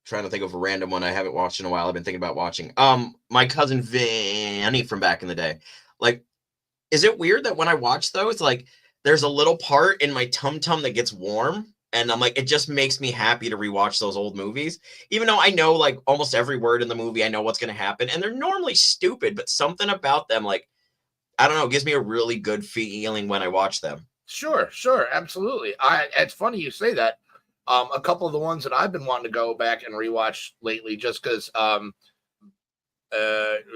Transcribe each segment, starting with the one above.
trying to think of a random one I haven't watched in a while. I've been thinking about watching. My cousin Vinny from back in the day. Like, is it weird that when I watch those, like, there's a little part in my tum tum that gets warm, and I'm like, it just makes me happy to rewatch those old movies, even though I know like almost every word in the movie, I know what's gonna happen, and they're normally stupid, but something about them, like, I don't know, gives me a really good feeling when I watch them. Sure, absolutely. It's funny you say that. A couple of the ones that I've been wanting to go back and rewatch lately, just because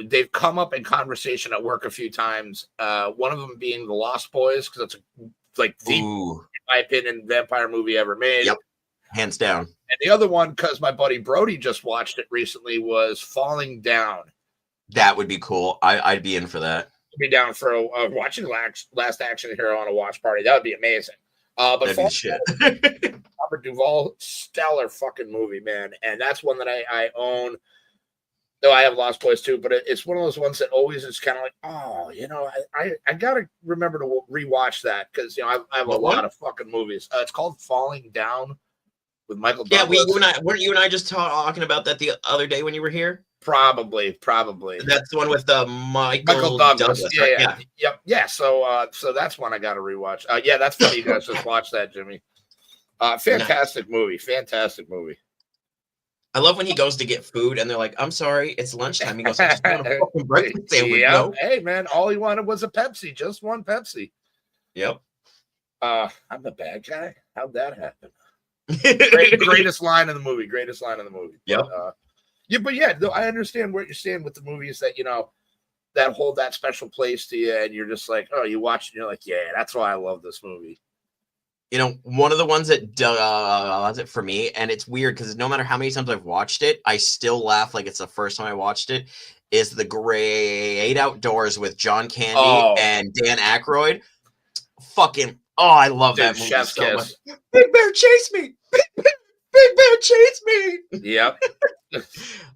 they've come up in conversation at work a few times. One of them being The Lost Boys, because it's like the, Ooh, in my opinion, vampire movie ever made. yep, hands down. And the other one, because my buddy Brody just watched it recently, was Falling Down. That would be cool. I'd be in for that. Be down for watching Last Action Hero on a watch party. That would be amazing. But That'd be shit. Robert Duvall, stellar fucking movie, man. And that's one that I own. Though I have Lost Boys too, but it's one of those ones that always is kind of like, oh, I gotta remember to rewatch that because I have a lot of fucking movies. It's called Falling Down with Michael Douglas. Yeah, weren't you and I just talking about that the other day when you were here? Probably. That's the one with Michael Douglas. Right? Yeah. So that's one I got to rewatch. Yeah, that's funny. You guys just watched that, Jimmy. Fantastic movie. I love when he goes to get food and they're like, "I'm sorry, it's lunchtime." He goes, "I just want a fucking breakfast sandwich." Yeah. Hey, man, all he wanted was a Pepsi. Just one Pepsi. Yep. I'm the bad guy. How'd that happen? Greatest line in the movie. Yep. But yeah, I understand what you're saying with the movies that that hold that special place to you, and you're just like, oh, you watch it, and you're like, yeah, that's why I love this movie. One of the ones that does it for me, and it's weird because no matter how many times I've watched it, I still laugh like it's the first time I watched it, is The Great Outdoors with John Candy and Dan Aykroyd. Fucking, I love that movie so much. Big Bear, chase me! Big Bear, chase me! Yep.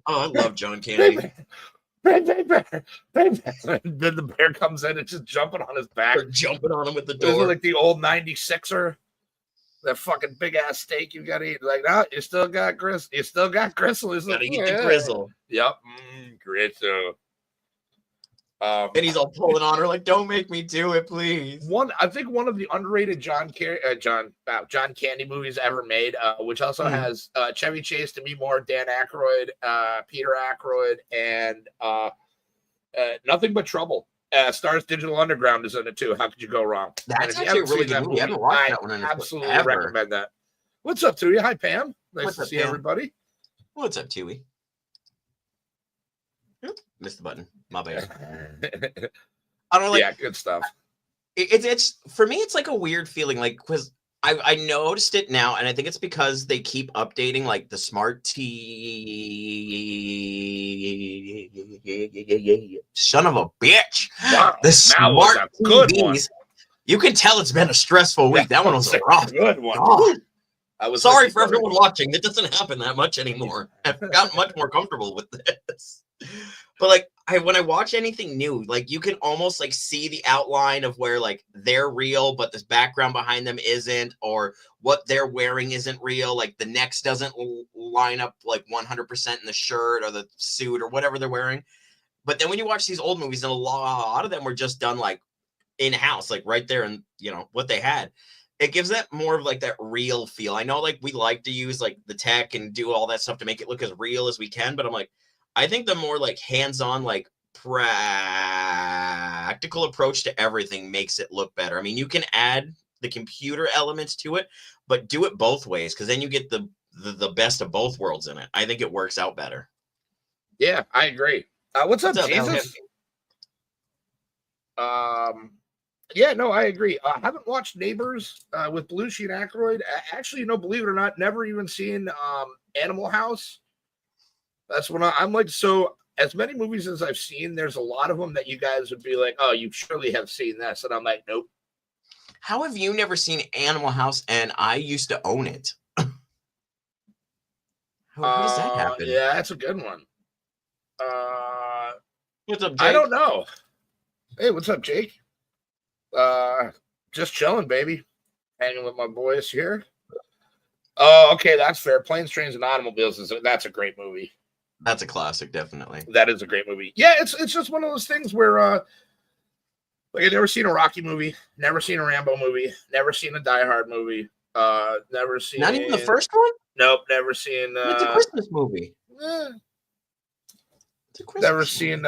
I love John Candy. Big Bear. Then the bear comes in and just jumping on his back. They're jumping on him with the door. Is it like the old 96er? That fucking big ass steak you gotta eat. Like, no, you still got gristle. You still got gristle. He's gotta eat the grizzle. Yep. Gristle. And he's all pulling on her like, "Don't make me do it, please." I think one of the underrated John Candy movies ever made, which also has Chevy Chase, Demi Moore, Dan Aykroyd, Peter Aykroyd, and Nothing But Trouble. Stars Digital Underground is in it too. How could you go wrong? That's actually a really good movie. I haven't watched that one in absolutely recommend that. What's up, Tui? Hi, Pam. Nice to see everybody. What's up, Tui? Missed the button. My bad. I don't like. Yeah, good stuff. It's for me. It's like a weird feeling, like because I noticed it now, and I think it's because they keep updating like the smart TV. Son of a bitch! Wow, the smart good one. You can tell it's been a stressful week. That one was a rough. Good one. Oh. I was sorry for everyone watching. It doesn't happen that much anymore. I've gotten much more comfortable with this. But like when I watch anything new, like you can almost like see the outline of where like they're real, but this background behind them isn't, or what they're wearing isn't real. Like the necks doesn't line up like 100% in the shirt or the suit or whatever they're wearing. But then when you watch these old movies, and a lot of them were just done like in-house, like right there, and what they had. It gives that more of like that real feel. I know like we like to use like the tech and do all that stuff to make it look as real as we can, but I'm like, I think the more like hands-on, like practical approach to everything makes it look better. I mean, you can add the computer elements to it, but do it both ways, because then you get the best of both worlds in it. I think it works out better. Yeah, I agree. What's up, Jesus? Yeah, no, I agree. I haven't watched Neighbors with Belushi and Aykroyd. Actually, believe it or not, never even seen Animal House. That's when I'm like, so as many movies as I've seen, there's a lot of them that you guys would be like, oh, you surely have seen this. And I'm like, nope. How have you never seen Animal House? And I used to own it. How does that happen? Yeah, that's a good one. What's up, Jake? I don't know. Hey, what's up, Jake? Just chilling, baby. Hanging with my boys here. Oh, okay, that's fair. Planes, Trains, and Automobiles that's a great movie. That's a classic, definitely. That is a great movie. Yeah, it's just one of those things where like I've never seen a Rocky movie, never seen a Rambo movie, never seen a Die Hard movie, never seen Not even the first one? Nope, never seen It's a Christmas movie. It's a Christmas never seen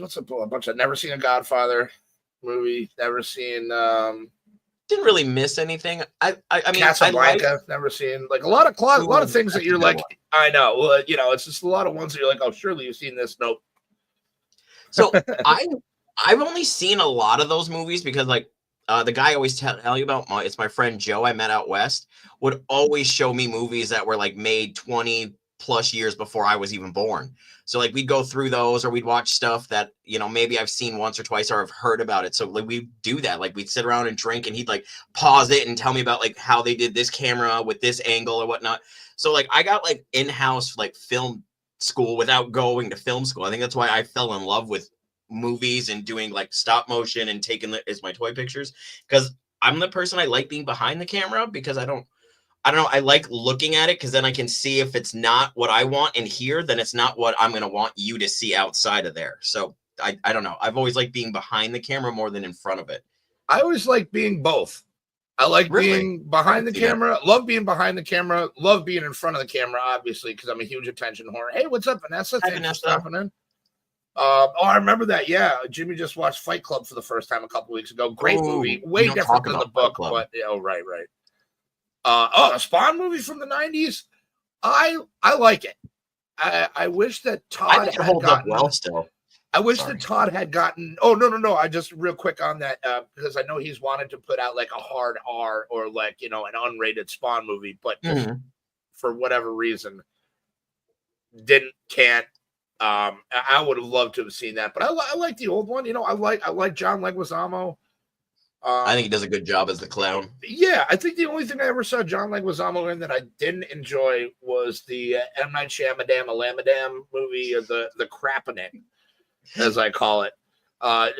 what's a bunch of never seen a Godfather movie, never seen didn't really miss anything. I mean, Casablanca, never seen like a lot of things that you're like, one. I know. Well, you know, it's just a lot of ones that you're like, oh, surely you've seen this. Nope. So I've only seen a lot of those movies because like the guy I always tell you about, it's my friend Joe I met out west, would always show me movies that were like made 20 plus years before I was even born. So like we'd go through those, or we'd watch stuff that, you know, maybe I've seen once or twice or I've heard about it. So like we do that, like we'd sit around and drink and he'd like pause it and tell me about like how they did this camera with this angle or whatnot. So like I got like in-house like film school without going to film school. I think that's why I fell in love with movies and doing like stop motion and taking it as my toy pictures, because I'm the person, I like being behind the camera because I don't know. I like looking at it because then I can see if it's not what I want in here, then it's not what I'm going to want you to see outside of there. So I don't know. I've always liked being behind the camera more than in front of it. I always like being both. I like being behind the camera. Love being behind the camera. Love being in front of the camera, obviously, because I'm a huge attention whore. Hey, what's up, Vanessa? Thanks for stopping in. I remember that. Yeah, Jimmy just watched Fight Club for the first time a couple weeks ago. Great movie. Way different than the book. But right. A Spawn movie from the 90s. I like it. I wish that Todd had holds up well still. I wish that Todd had gotten. Oh no! I just real quick on that because I know he's wanted to put out like a hard R or like, you know, an unrated Spawn movie, but for whatever reason can't. I would have loved to have seen that, but I like the old one. You know, I like John Leguizamo. I think he does a good job as the clown. Yeah, I think the only thing I ever saw John Leguizamo in that I didn't enjoy was the M. Night Shyamalan Alamadam movie, the Crapping, as I call it. I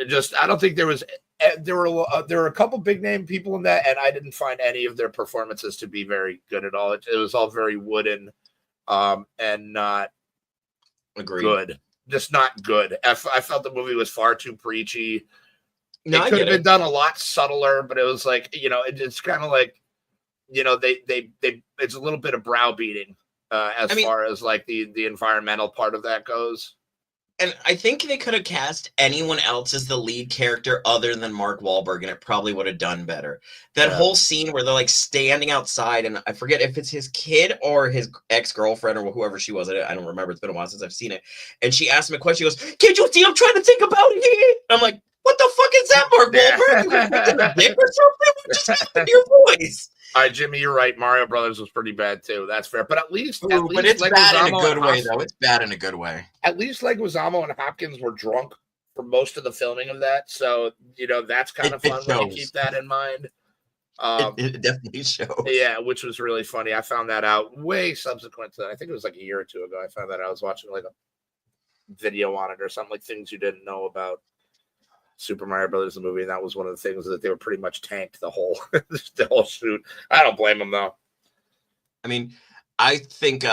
don't think there were a couple big name people in that, and I didn't find any of their performances to be very good at all. It was all very wooden, and not good. Just not good. I felt the movie was far too preachy. No, it could have been done a lot subtler, but it was like, you know, it's kind of like, you know, they it's a little bit of browbeating far as like the environmental part of that goes. And I think they could have cast anyone else as the lead character other than Mark Wahlberg, and it probably would have done better. That whole scene where they're like standing outside, and I forget if it's his kid or his ex-girlfriend or whoever she was. I don't remember. It's been a while since I've seen it. And she asked him a question. She goes, "Can't you see I'm trying to think about it?" I'm like, what the fuck is that, Mark Wahlberg? You a dick or something? What just happened to your voice? All right, Jimmy, you're right. Mario Brothers was pretty bad too. That's fair, but at least but it's bad in a good way, though. It's bad in a good way. At least Leguizamo and Hopkins were drunk for most of the filming of that, so you know that's kind of fun when you keep that in mind. It definitely shows. Yeah, which was really funny. I found that out way subsequent to that. I think it was like a year or two ago. I found that I was watching like a video on it or something, like things you didn't know about Super Mario Brothers, the movie, and that was one of the things that they were pretty much tanked the whole shoot. I don't blame them though. I mean, I think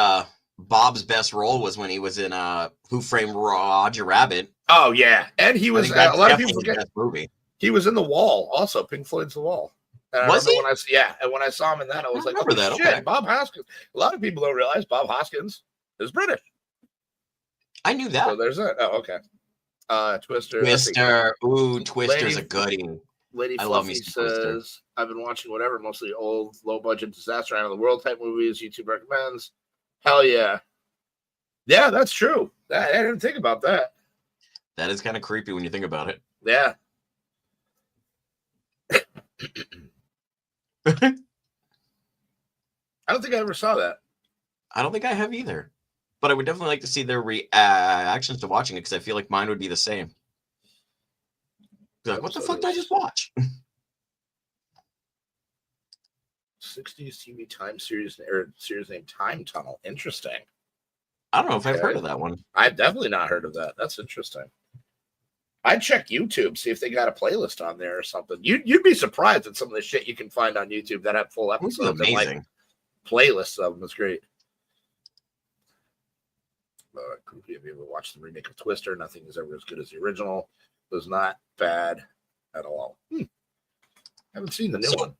Bob's best role was when he was in Who Framed Roger Rabbit. Oh yeah, and he was a lot of people forget that movie. He was in The Wall, also Pink Floyd's The Wall. And was he? And when I saw him in that, I was like, "Oh shit, okay. Bob Hoskins." A lot of people don't realize Bob Hoskins is British. I knew that. So there's that. Oh, okay. Twister. Ooh, Twister's a goodie. Lady Fluffy says, I've been watching whatever, mostly old, low-budget disaster out of the world type movies YouTube recommends. Hell yeah. Yeah, that's true. I didn't think about that. That is kind of creepy when you think about it. Yeah. I don't think I ever saw that. I don't think I have either. But I would definitely like to see their reactions to watching it because I feel like mine would be the same. Like, what the fuck did I just watch? 60s TV time series or series named Time Tunnel. Interesting. I don't know if I've heard of that one. I've definitely not heard of that. That's interesting. I'd check YouTube, see if they got a playlist on there or something. You'd be surprised at some of the shit you can find on YouTube that have full episodes. Amazing. playlists of them. It's great. Have you ever watched the remake of Twister? Nothing is ever as good as the original. It was not bad at all. Haven't seen the new one.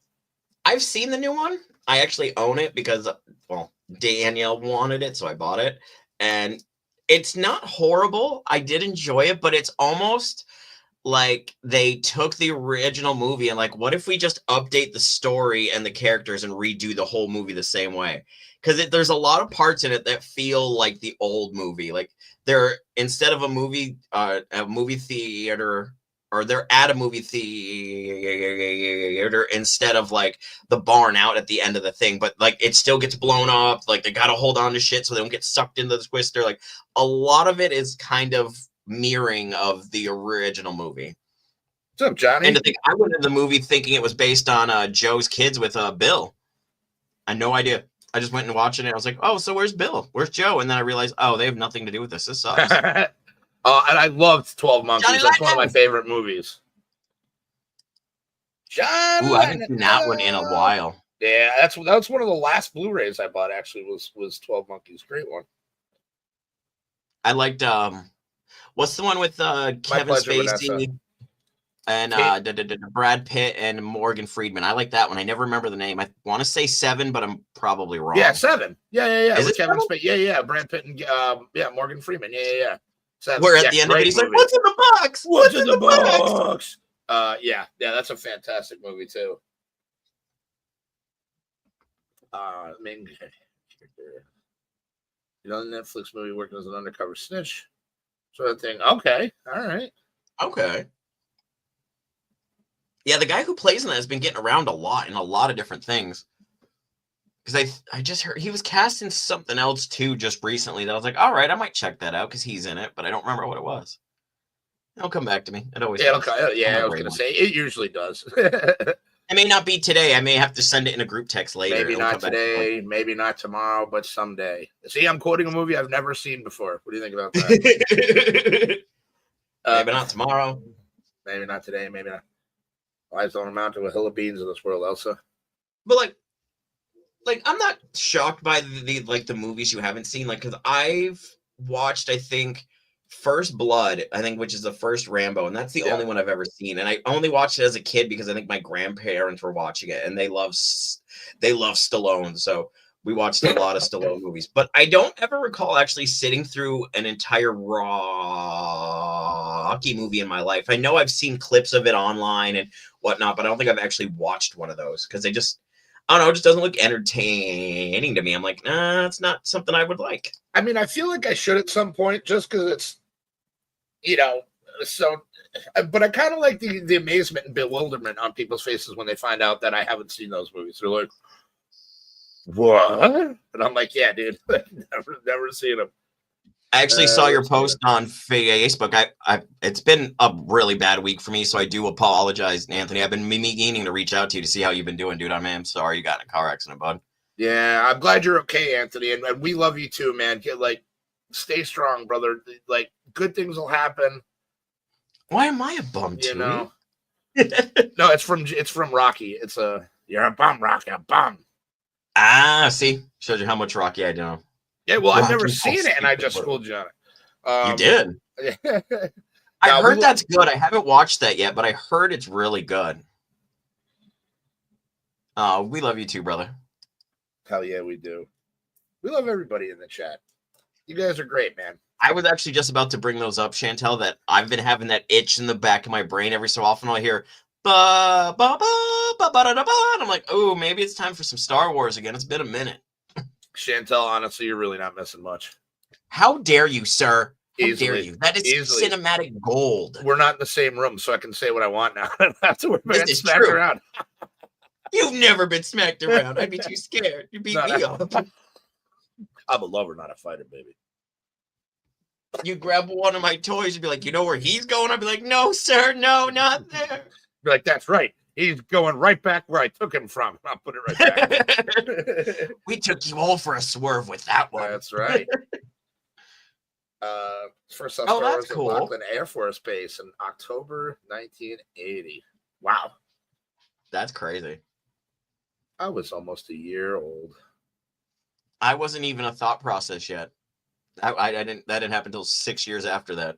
I've seen the new one. I actually own it because, well, Danielle wanted it, so I bought it. And it's not horrible. I did enjoy it, but it's almost like they took the original movie and like, what if we just update the story and the characters and redo the whole movie the same way? Because there's a lot of parts in it that feel like the old movie. Like they're instead of a movie theater, or they're at a movie theater instead of like the barn out at the end of the thing. But like it still gets blown up. Like they got to hold on to shit so they don't get sucked into the twister. Like a lot of it is kind of mirroring of the original movie. What's up, Johnny? And to think, I went into the movie thinking it was based on Joe's Kids with Bill. I had no idea. I just went and watched it and I was like, oh, so where's Bill? Where's Joe? And then I realized, oh, they have nothing to do with this. This sucks. And I loved 12 Monkeys. Johnny That's one of Lennon. my favorite movies. John Ooh, I haven't seen that one in a while. Yeah, that's one of the last Blu-rays I bought, actually, was 12 Monkeys. Great one. I liked what's the one with Kevin pleasure, Spacey Vanessa. and Brad Pitt and Morgan Freeman? I like that one. I never remember the name. I want to say 7, but I'm probably wrong. Yeah, 7. Yeah. Is With it Kevin 7? Spacey. Yeah. Brad Pitt and Morgan Freeman. Yeah. 7. Where at the end of it, he's like, "What's in the box? What's in the box?" Yeah, that's a fantastic movie too. Main character, Netflix movie working as an undercover snitch, sort of thing. Okay, all right. Okay. Yeah, the guy who plays in that has been getting around a lot in a lot of different things. Because I just heard he was cast in something else too just recently that I was like, all right, I might check that out because he's in it, but I don't remember what it was. It'll come back to me. It always does. I was gonna say it usually does. It may not be today. I may have to send it in a group text later. Maybe not today, maybe not tomorrow, but someday. See, I'm quoting a movie I've never seen before. What do you think about that? Maybe not tomorrow. Maybe not today. Maybe not. Lives don't amount to a hill of beans in this world, Elsa. But like I'm not shocked by the movies you haven't seen. Like, because I've watched, I think, First Blood, which is the first Rambo, and that's the only one I've ever seen. And I only watched it as a kid because I think my grandparents were watching it, and they love Stallone, so we watched a lot of Stallone movies. But I don't ever recall actually sitting through an entire Rocky movie in my life. I know I've seen clips of it online and whatnot, but I don't think I've actually watched one of those because I don't know, it just doesn't look entertaining to me. I'm like, nah, it's not something I would like. I mean, I feel like I should at some point just because it's, so, but I kind of like the amazement and bewilderment on people's faces when they find out that I haven't seen those movies. They're like, what? And I'm like, yeah, dude, never seen them. I actually saw your post on Facebook. It's been a really bad week for me, so I do apologize, Anthony. I've been meaning to reach out to you to see how you've been doing, dude. I'm sorry you got in a car accident, bud. Yeah, I'm glad you're okay, Anthony, and we love you too, man. Stay strong, brother. Like, good things will happen. Why am I a bum, too? No, it's from Rocky. You're a bum, Rocky, a bum. Ah, see, shows you how much Rocky I know. Yeah, well, I've never seen it, and I just schooled you on it. You did. I heard that's good. I haven't watched that yet, but I heard it's really good. We love you too, brother. Hell yeah, we do. We love everybody in the chat. You guys are great, man. I was actually just about to bring those up, Chantel, that I've been having that itch in the back of my brain every so often. I'll hear ba ba ba ba ba da da ba, and I'm like, oh, maybe it's time for some Star Wars again. It's been a minute. Chantel, honestly, you're really not missing much. How dare you, sir? How Easily. dare you? That is cinematic gold. We're not in the same room, so I can say what I want now. That's what we're This is smacked true. around. You've never been smacked around. I'd be too scared. You beat me up. I'm a lover, not a fighter, baby. You grab one of my toys, you'd be like, you know where he's going? I'd be like, no, sir, no, not there. Be like, that's right. He's going right back where I took him from. I'll put it right back. We took you all for a swerve with that one. That's right. First off, Star Wars at Laughlin Air Force Base in October 1980. Wow. That's crazy. I was almost a year old. I wasn't even a thought process yet. I didn't. That didn't happen until 6 years after that.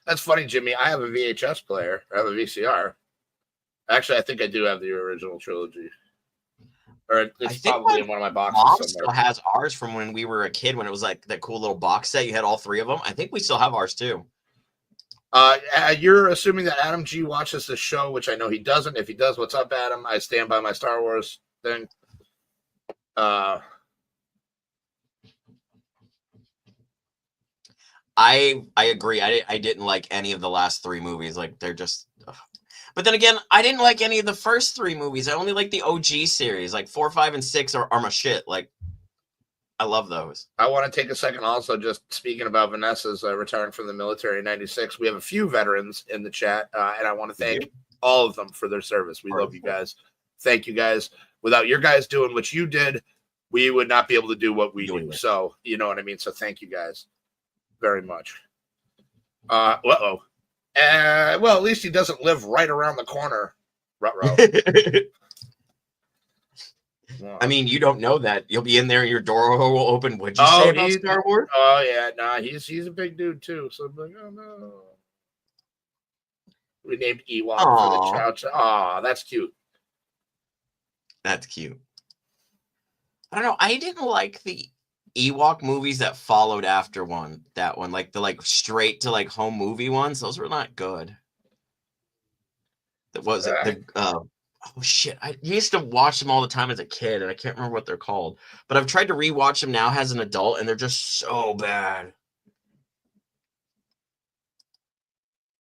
That's funny, Jimmy. I have a VHS player. I have a VCR. Actually, I think I do have the original trilogy. Or it's probably in one of my boxes Mom somewhere. still has ours from when we were a kid, when it was like that cool little box set. You had all 3 of them. I think we still have ours too. You're assuming that Adam G watches the show, which I know he doesn't. If he does, what's up, Adam? I stand by my Star Wars thing. I agree. I didn't like any of the last 3 movies. Like, they're just. Ugh. But then again, I didn't like any of the first 3 movies. I only like the OG series. Like 4, 5, and 6 are my shit. Like, I love those. I want to take a second also, just speaking about Vanessa's return from the military in 96. We have a few veterans in the chat, and I want to thank all of them for their service. We love you guys. Thank you guys. Without your guys doing what you did, we would not be able to do what we do. So, you know what I mean? So thank you guys very much. Well, at least he doesn't live right around the corner. Ruh-roh. I mean, you don't know that. You'll be in there, your door will open. What'd you say about Star Wars? Oh yeah, nah, he's a big dude too. So I'm like, oh no. We named Ewok for the Chow Chow. Aw, that's cute. That's cute. I don't know. I didn't like the Ewok movies that followed after that one, like the straight to home movie ones. Those were not good. That was it. Oh shit! I used to watch them all the time as a kid, and I can't remember what they're called. But I've tried to rewatch them now as an adult, and they're just so bad.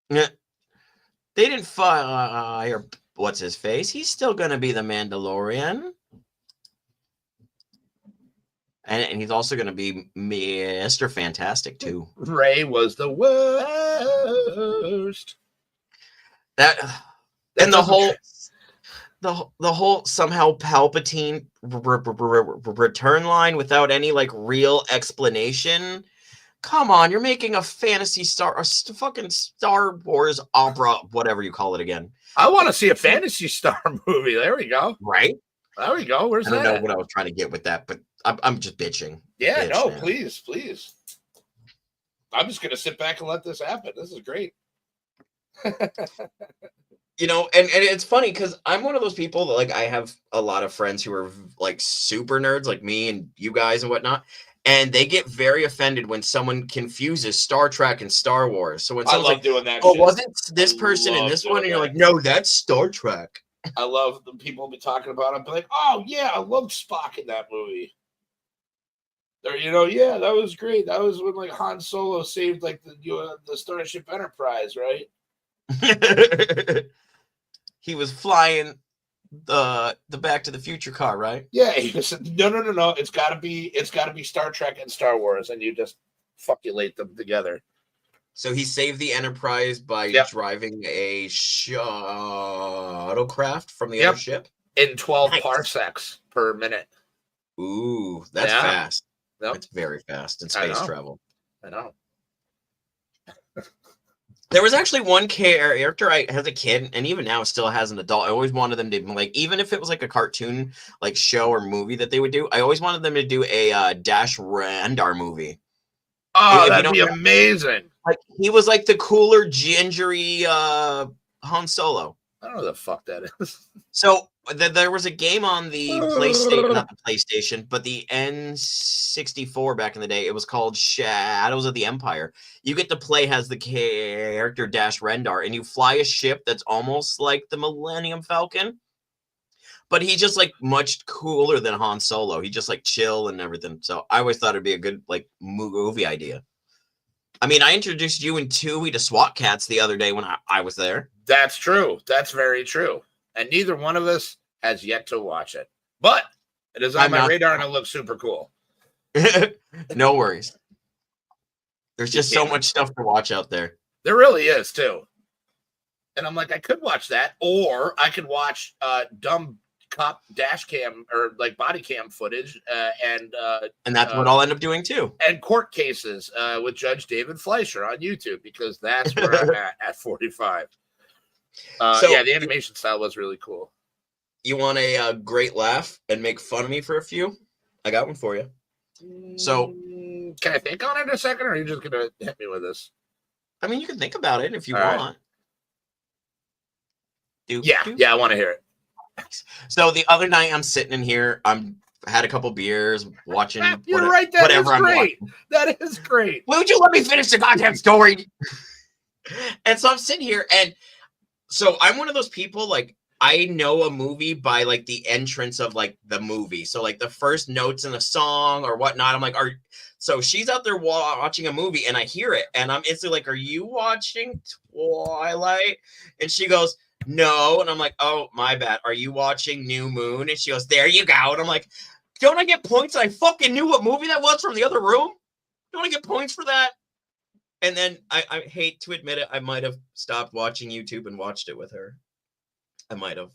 Yeah, they didn't fire what's his face. He's still gonna be the Mandalorian, and he's also gonna be Mr. Fantastic too. Rey was the worst. And the whole. The whole somehow Palpatine return line without any real explanation. Come on, you're making a fucking Star Wars opera, whatever you call it again. I want to see a Phantasy Star movie. There we go. Right? There we go. Where's that? I don't know what I was trying to get with that, but I'm just bitching. Yeah, no, man. Please. I'm just gonna sit back and let this happen. This is great. You know, and it's funny because I'm one of those people that I have a lot of friends who are super nerds like me and you guys and whatnot, and they get very offended when someone confuses Star Trek and Star Wars. So when someone's doing that, wasn't this person in this one? And you're like, no, that's Star Trek. I love the people be talking about it. I'll be like, oh yeah, I loved Spock in that movie. Or yeah, that was great. That was when Han Solo saved the Starship Enterprise, right? He was flying the Back to the Future car, right? Yeah, he said, no. It's gotta be Star Trek and Star Wars, and you just fuckulate them together. So he saved the Enterprise by driving a shuttlecraft from the other ship in 12 parsecs per minute. Ooh, that's fast. That's very fast in space travel. I know. There was actually one character I, as a kid, and even now still as an adult, I always wanted them to even if it was a cartoon show or movie that they would do, I always wanted them to do a Dash Rendar movie. Oh, that'd be amazing. He was the cooler, gingery Han Solo. I don't know what the fuck that is. So there was a game on the PlayStation, not the PlayStation, but the N64 back in the day. It was called Shadows of the Empire. You get to play as the character Dash Rendar, and you fly a ship that's almost like the Millennium Falcon, but he's just much cooler than Han Solo. He just chill and everything. So I always thought it'd be a good movie idea. I mean, I introduced you and Tui to SWAT Cats the other day when I was there. That's true. That's very true. And neither one of us has yet to watch it. But it is on my radar and it looks super cool. No worries. There's just so much stuff to watch out there. There really is, too. And I'm like, I could watch that. Or I could watch dumb cop dash cam or body cam footage. And that's what I'll end up doing, too. And court cases with Judge David Fleischer on YouTube, because that's where I'm at 45. The animation style was really cool. You want a great laugh and make fun of me for a few? I got one for you. So, can I think on it a second, or are you just gonna hit me with this? I mean, you can think about it if you All right. want. Yeah, I want to hear it. So the other night, I'm sitting in here. Had a couple beers, watching. You're right. That is great. That is great. Would you let me finish the goddamn story? And so I'm sitting here, and so I'm one of those people, like, I know a movie by like the entrance of like the movie. So like the first notes in the song or whatnot. I'm like, so she's out there watching a movie, and I hear it, and I'm instantly like, are you watching Twilight? And she goes, no. And I'm like, oh, my bad. Are you watching New Moon? And she goes, there you go. And I'm like, don't I get points? I fucking knew what movie that was from the other room. Don't I get points for that? And then I hate to admit it, I might have stopped watching YouTube and watched it with her. I might have.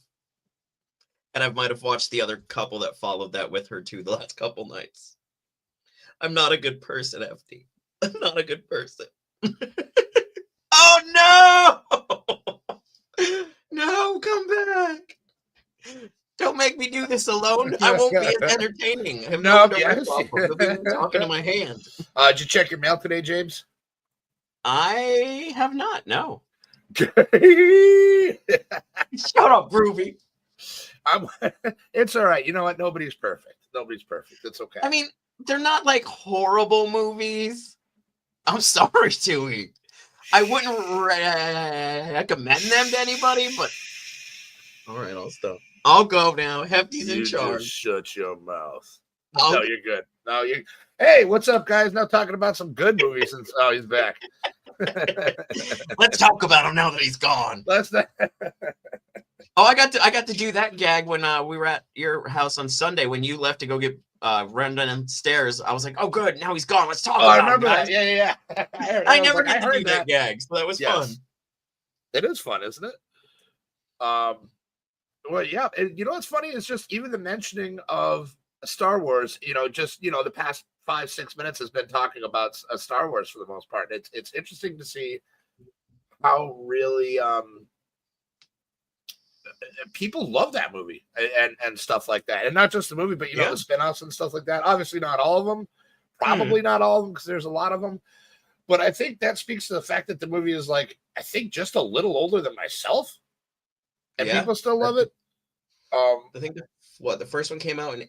And I might have watched the other couple that followed that with her too the last couple nights. I'm not a good person, FD. I'm not a good person. Oh no! No, come back. Don't make me do this alone. I won't be as entertaining. I have no talking to my hand. Did you check your mail today, James? I have not. No. Shut up, Groovy. It's all right. You know what? Nobody's perfect. Nobody's perfect. It's okay. I mean, they're not like horrible movies. I'm sorry, Chewie. I wouldn't recommend them to anybody, but all right, I'll stop. I'll go now. Hefty's in charge. Just shut your mouth. No, you're good. No, you. Hey, what's up, guys? Now talking about some good movies. Since he's back. Let's talk about him now that he's gone. Let's not. Oh, I got to do that gag when we were at your house on Sunday when you left to go get run downstairs. I was like, oh, good. Now he's gone. Let's talk about him. I remember that. Yeah. I never got to do that gag, so that was fun. It is fun, isn't it? Well, yeah. And you know what's funny is just even the mentioning of Star Wars, just the past 5-6 minutes has been talking about Star Wars for the most part. It's interesting to see how really people love that movie and stuff like that, and not just the movie, but the spin-offs and stuff like that. Obviously, not all of them, probably not all of them, because there's a lot of them. But I think that speaks to the fact that the movie is I think just a little older than myself, and people still love it. I think the first one came out in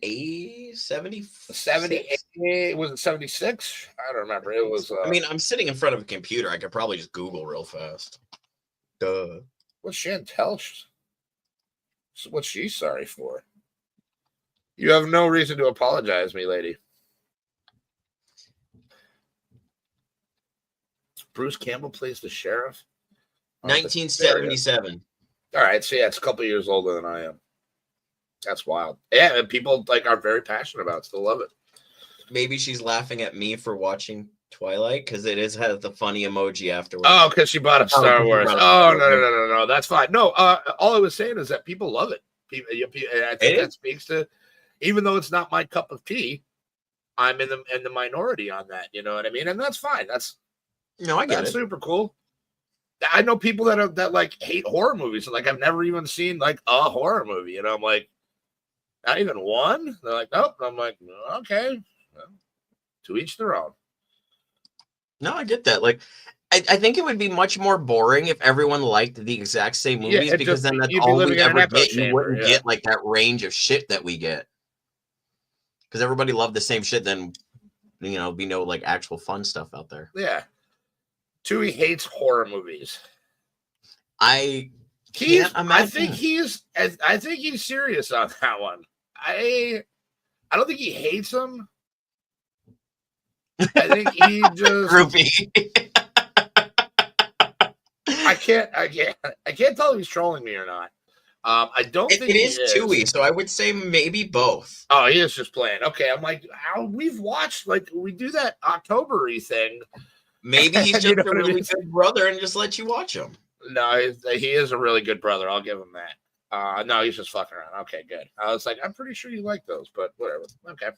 78? Was it 76? I don't remember. It was. I mean, I'm sitting in front of a computer. I could probably just Google real fast. Duh. What's Chantel? What's she sorry for? You have no reason to apologize, me lady. Bruce Campbell plays the sheriff. 1977. All right, so it's a couple years older than I am. That's wild. Yeah, and people are very passionate about it. Still love it. Maybe she's laughing at me for watching Twilight because it has the funny emoji afterwards. Oh, because she bought up Star Wars. Oh, no. That's fine. No, all I was saying is that people love it. I think that speaks to, even though it's not my cup of tea, I'm in the minority on that. You know what I mean? And that's fine. I get it. That's super cool. I know people that hate horror movies. I've never even seen a horror movie. I'm like, not even one. They're like, nope. I'm like, okay, well, to each their own. No, I get that. I think it would be much more boring if everyone liked the exact same movies, because then that's all we ever get. You wouldn't get that range of shit that we get. Because everybody loved the same shit, then be no actual fun stuff out there. Yeah. Tui hates horror movies. I think he's serious on that one. I don't think he hates them. I think he just groupie. I can't tell if he's trolling me or not. I don't think it is Tui, so I would say maybe both. Oh, he is just playing. Okay, I'm like, we've watched we do that October-y thing. Maybe he's just a really good brother and just let you watch him. No, he is a really good brother. I'll give him that. No, he's just fucking around. Okay, good. I was like, I'm pretty sure you like those, but whatever. Okay.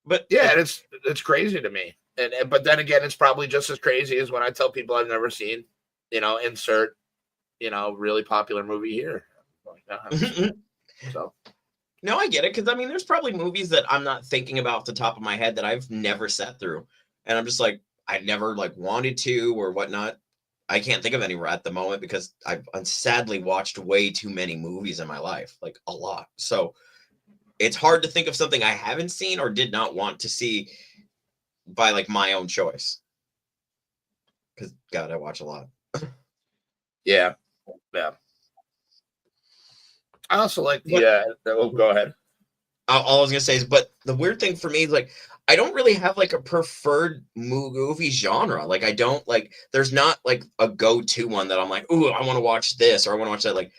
But yeah, it's crazy to me. But then again, it's probably just as crazy as when I tell people I've never seen, insert, really popular movie here. So No, I get it, because I mean, there's probably movies that I'm not thinking about off the top of my head that I've never sat through, and I'm just like, I never like wanted to or whatnot. I can't think of any at the moment because I've sadly watched way too many movies in my life, like a lot. So it's hard to think of something I haven't seen or did not want to see by like my own choice. Because God, I watch a lot. Yeah. I also like the. Go ahead. All I was gonna say is, but the weird thing for me is like I don't really have like a preferred movie genre. Like I don't like. There's not like a go-to one that I'm like, ooh, I want to watch this or I want to watch that. Like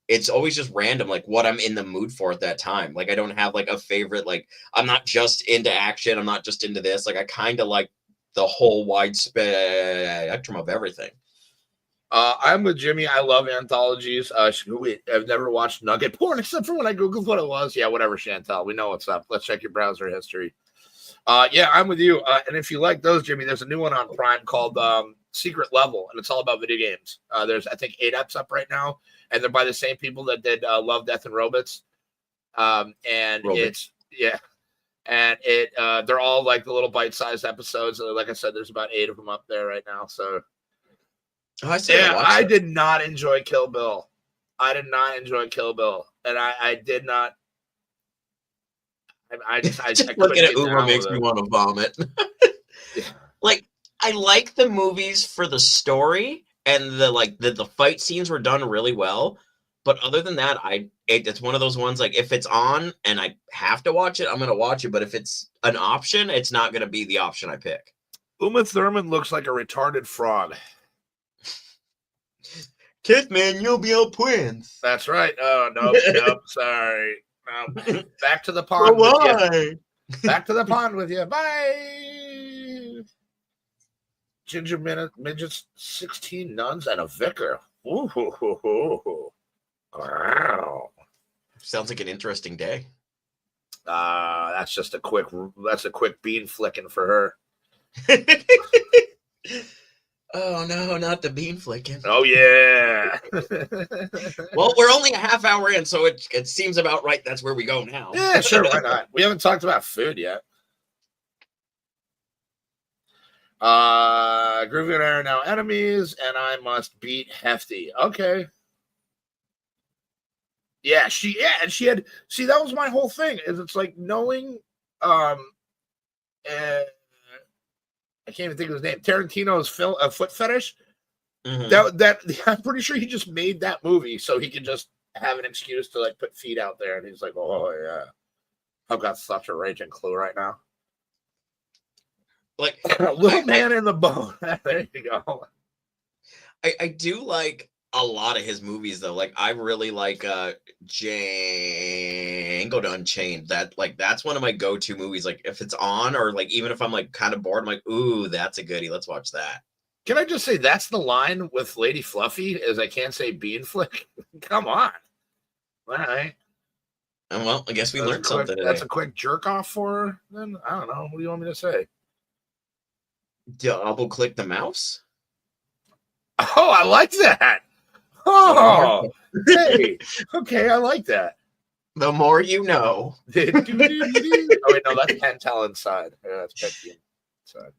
it's always just random, like what I'm in the mood for at that time. Like I don't have like a favorite. Like I'm not just into action. I'm not just into this. Like I kind of like the whole wide spectrum of everything. I'm with Jimmy. I love anthologies. I've never watched Nugget porn except for when I Googled what it was. Yeah, whatever, Chantel. We know what's up. Let's check your browser history. Yeah, I'm with you. And if you like those, Jimmy, there's a new one on Prime called Secret Level, and it's all about video games. There's, I think, 8 eps up right now, and they're by the same people that did Love, Death, and Robots. And it's, yeah. And they're all like the little bite-sized episodes. Like I said, there's about 8 of them up there right now. So, I did not enjoy Kill Bill. And I did not. I just looking at Uma makes me want to vomit. Yeah. Like I like the movies for the story and the fight scenes were done really well. But other than that, it's one of those ones like if it's on and I have to watch it, I'm gonna watch it. But if it's an option, it's not gonna be the option I pick. Uma Thurman looks like a retarded frog. Kidman, you'll be on twins. That's right. Oh nope, sorry. Back to the pond. Back to the pond with you. Bye. Ginger midgets, 16 nuns, and a vicar. Ooh. Wow. Sounds like an interesting day. That's a quick bean flicking for her. Oh no, not the bean flicking. Oh yeah. Well, we're only a half hour in, so it seems about right. That's where we go now. Yeah, sure, why not? We haven't talked about food yet. Groovy and I are now enemies, and I must beat Hefty. Okay. Yeah, and she had. See, that was my whole thing. Is it's like knowing, I can't even think of his name. Tarantino's foot fetish. Mm-hmm. That I'm pretty sure he just made that movie so he could just have an excuse to like put feet out there, and he's like, "Oh yeah, I've got such a raging clue right now." Like little man in the bone. There you go. I do like a lot of his movies though. Like I really like Django Unchained. That's one of my go-to movies. Like if it's on or like even if I'm like kind of bored, I'm like, ooh, that's a goodie. Let's watch that. Can I just say that's the line with Lady Fluffy is I can't say bean flick. Come on. All right. And well, I guess we learned something today. That's a quick jerk off for her, then? I don't know. What do you want me to say? Double click the mouse? Oh, I like that. Oh, hey. Okay, I like that. The more you know. Oh, wait, no, that's Pentel inside. Yeah, that's Pentel inside.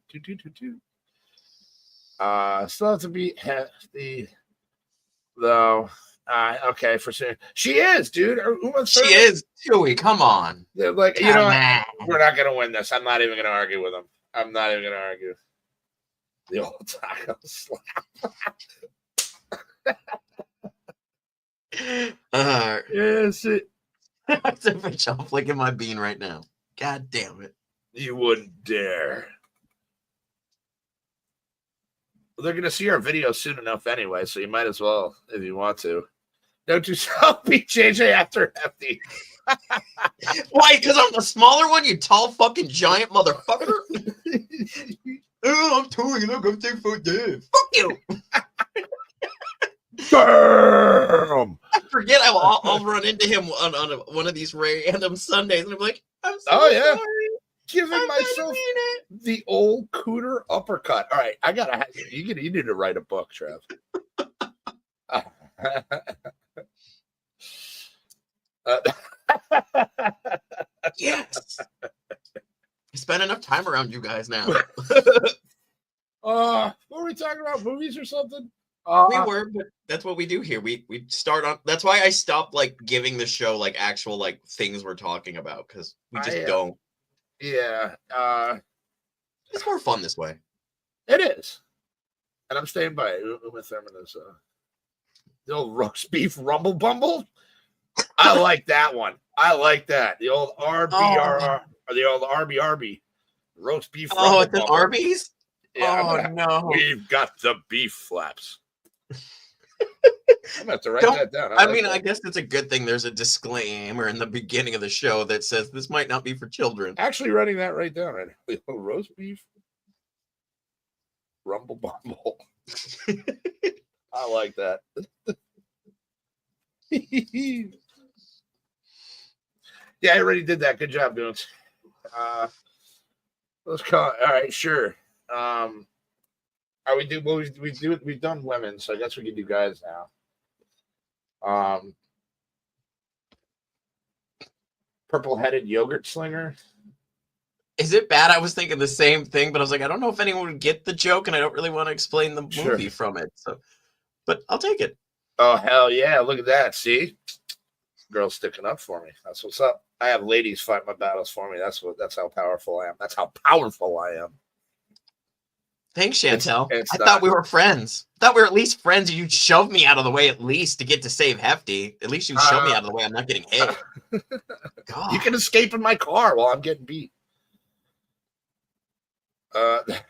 Still have to beat Hefty, though. Okay, for sure. She is, dude. She is. Chewy, come on. Like, you know, we're not going to win this. I'm not even going to argue with him. I'm not even going to argue. The old taco slap. Yes, I'm flicking my bean right now. God damn it. You wouldn't dare. They're going to see our video soon enough anyway, so you might as well if you want to. Don't you beat JJ after Hefty. Why? Because I'm the smaller one, you tall fucking giant motherfucker? Oh, I'm touring. Look, I'm 6'4". Fuck you. Damn. I forget I'll run into him on one of these random Sundays, and I'm like, I'm so sorry. Giving myself the old cooter uppercut. All right, I gotta. You need to write a book, Trev. Yes. I spent enough time around you guys now. What were we talking about? Movies or something? We were, but that's what we do here. We start on. That's why I stopped like giving the show like actual like things we're talking about because we just don't. Yeah. It's more fun this way. It is, and I'm staying by it. Uma Thurman is the old roast beef rumble bumble. I like that one. I like that. The old RBR or the old RBRB roast beef. Oh, it's an Arby's. Yeah, no, we've got the beef flaps. I'm gonna have to write that down. I mean, I guess it's a good thing there's a disclaimer in the beginning of the show that says this might not be for children. Actually, writing that right down. Right? Roast beef, rumble bumble. I like that. Yeah, I already did that. Good job, Goons. Let's call it. All right, sure. We do. Well, we've done women, so I guess we can do guys now. Purple-headed yogurt slinger. Is it bad? I was thinking the same thing, but I was like, I don't know if anyone would get the joke, and I don't really want to explain the movie from it. So, but I'll take it. Oh hell yeah! Look at that. See, girls sticking up for me. That's what's up. I have ladies fight my battles for me. That's how powerful I am. That's how powerful I am. Thanks, Chantel. I thought we were friends. I thought we were at least friends. You'd shove me out of the way at least to get to save Hefty. At least you'd shove me out of the way. I'm not getting hit. God. You can escape in my car while I'm getting beat.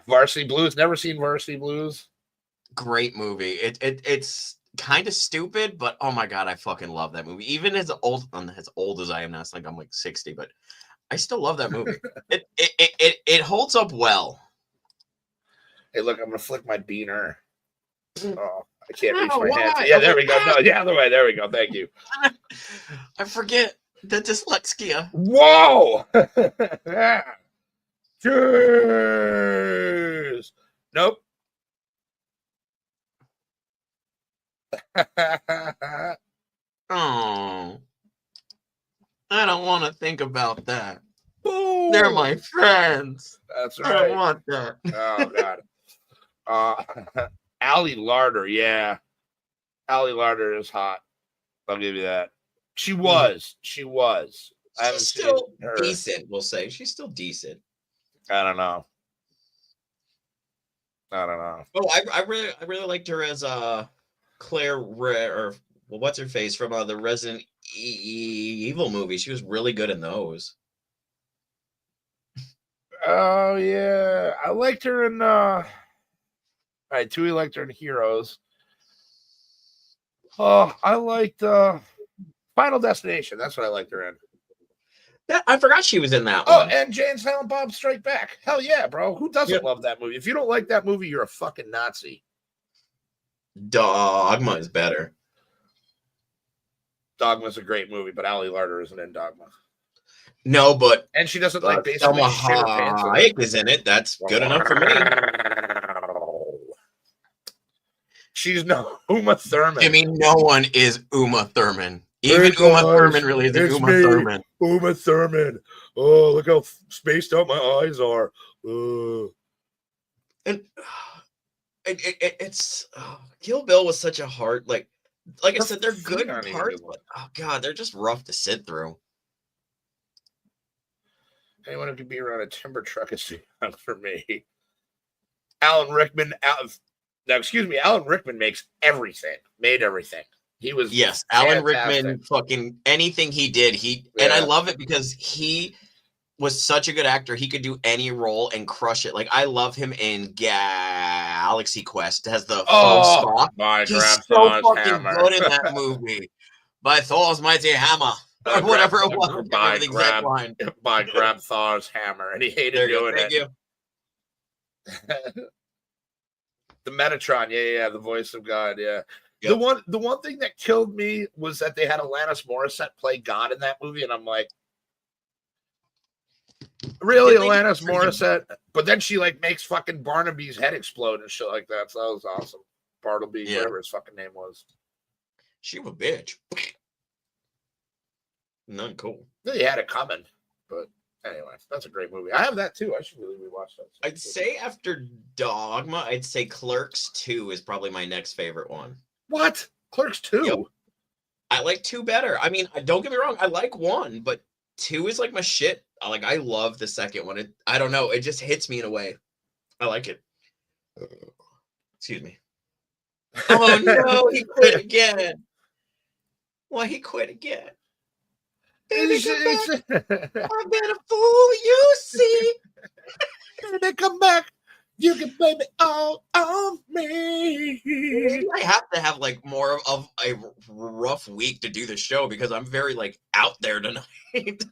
Varsity Blues. Never seen Varsity Blues. Great movie. It's kind of stupid, but oh my god, I fucking love that movie. Even as old as I am now, it's like I'm like 60, but I still love that movie. It holds up well. Hey, look, I'm gonna flick my beaner. Oh, I can't reach my hands. Yeah, there we go. No, yeah, other way. There we go. Thank you. I forget the dyslexia. Whoa! Cheers. Nope. Oh, I don't want to think about that. Boom. They're my friends. That's right. I don't want that. Oh god. Ali Larder, yeah. Ali Larder is hot. I'll give you that. She was. She's still decent, we'll say. She's still decent. I don't know. Oh, I really liked her as Claire or what's her face from the Resident Evil movie. She was really good in those. Oh yeah. I liked her in I too liked her in Heroes. Oh, I liked Final Destination. That's what I liked her in. I forgot she was in that one. Oh, and Jay and Silent Bob Strike Back. Hell yeah, bro. Who doesn't love that movie? If you don't like that movie, you're a fucking Nazi. Dogma is better. Dogma's a great movie, but Ali Larder isn't in Dogma. No, but and she doesn't like basically shit her pants. Hayek is in it. That's good enough for me. She's no Uma Thurman. I mean, no one is Uma Thurman. Even Uma Thurman really is Uma Thurman. Uma Thurman. Oh, look how spaced out my eyes are. And it's Kill Bill was such a hard like I said, they're good parts, but oh god, they're just rough to sit through. Anyone who could be around a timber truck is too young for me. Alan Rickman. Alan Rickman made everything. He was Alan Rickman. Fucking anything he did, and I love it because he was such a good actor. He could do any role and crush it. Like I love him in Galaxy Quest as the Spock. He's so fucking hammer. Good in that movie. By Thor's mighty hammer. Or whatever it was. By grab Thor's hammer. And he hated doing it. You. The Metatron, the voice of God, Yep. The one thing that killed me was that they had Alanis Morissette play God in that movie, and I'm like, really, Alanis Morissette? But then she makes fucking Barnaby's head explode and shit like that. So that was awesome. Bartleby, whatever his fucking name was. She was a bitch. None. Cool. They had it coming, but anyway, that's a great movie. I have that too. I should really rewatch that. I'd say after Dogma, I'd say Clerks 2 is probably my next favorite one. What? Clerks 2? Yep. I like 2 better. I mean, don't get me wrong, I like 1, but 2 is like my shit. I love the second one. I don't know, it just hits me in a way. I like it. Excuse me. Oh no, he quit again. Why he quit again? Baby, come back. I've been a fool, you see. Baby, come back. You can blame it all on me. Maybe I have to have like more of a rough week to do the show because I'm very like out there tonight.